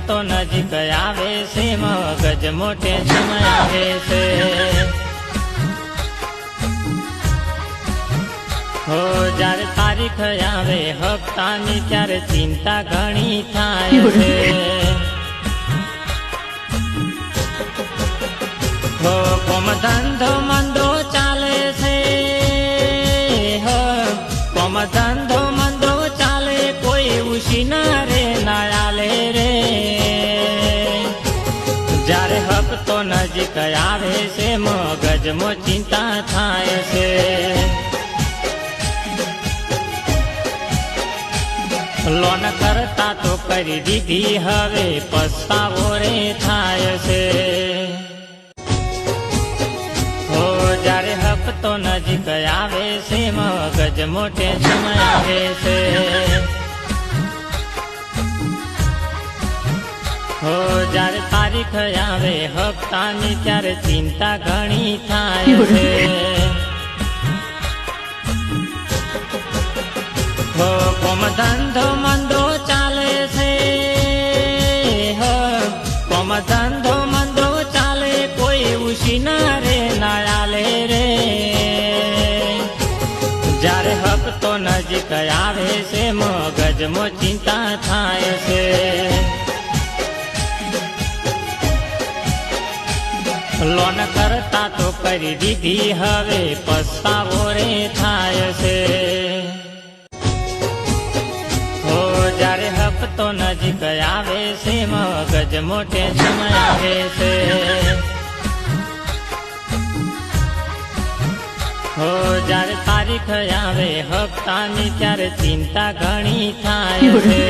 હપ્તો નજીક આવે છે, મગજ મોટે આવે છે। હો જ્યારે તારીખ આવે હપ્તાની ત્યારે ચિંતા ઘણી થાય છે। હો કોમ ધંધો મંદો ચાલે છે, હો કોમ ધંધો મંદો ચાલે, કોઈ ઉશીના રે ના આલે રે। જ્યારે હપ્તો નજીક આવે છે, મગજમાં ચિંતા થાય છે। લોન કરતા તો કરી દીધી, હવે પસ્તાવો રે થાય છે। હો જ્યારે હપ્તો નજીક આવે છે, મગજ મોટે આવે છે। હો જ્યારે તારીખ આવે હપ્તાની ત્યારે ચિંતા ઘણી થાય છે। હો કોમ ધંધો મંદો ચાલે છે, હો કોમ ધંધો મંદો ચાલે, કોઈ ઉશીના રે ના આલે રે। જ્યારે હપ્તો નજીક આવે છે, મગજમાં ચિંતા થાય છે। લોન કરતા તો કરી દીધી, હવે પસ્તાવો રે થાય છે। હો જ્યારે હપ્તો નજીક આવે છે, મગજ મોટે આવે છે। હો જ્યારે તારીખ આવે હપ્તાની ત્યારે ચિંતા ઘણી થાય છે।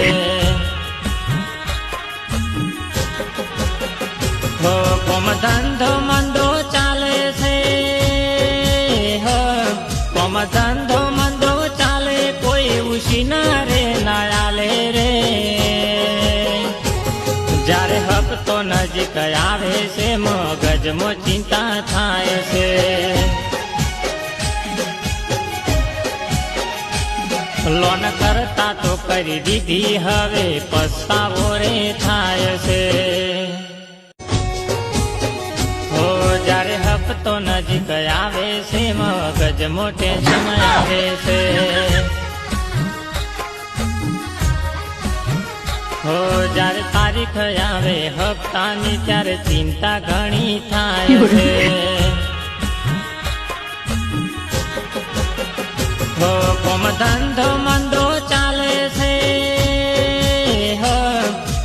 હો કોમ ધંધો મંદો ચાલે છે, હો કોમ ધંધો મંદો ચાલે, કોઈ ઉશીના રે ના આલે રે। જ્યારે હપ્તો નજીક આવે છે, મગજમાં ચિંતા થાય છે। લોન કરતા તો કરી દીધી, હવે પસ્તાવો રે થાય છે। હો જ્યારે હપ્તો નજીક આવે છે, મગજ મોટે આવે છે। હો જ્યારે તારીખ આવે હપ્તાની ત્યારે ચિંતા ઘણી થાય છે। હો કોમ ધંધો મંદો ચાલે છે, હો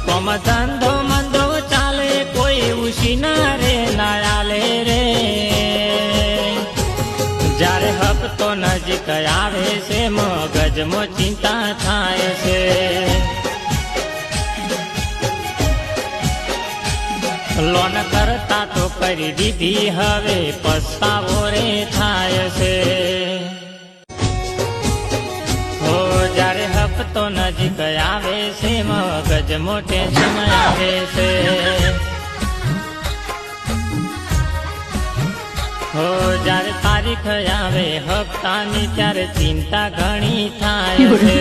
કોમ ધંધો મંદો ચાલે, કોઈ ઉશીના રે ના આલે રે। જ્યારે હપ્તો નજીક આવે છે, મગજમાં ચિંતા થાય છે। લોન કરતા તો કરી દીધી, હવે પસ્તાવો રે થાય છે। હો જ્યારે હપ્તો નજીક આવે છે, મગજ મોટે આવે છે। હો જ્યારે તારીખ આવે હપ્તાની ત્યારે ચિંતા ઘણી થાય છે।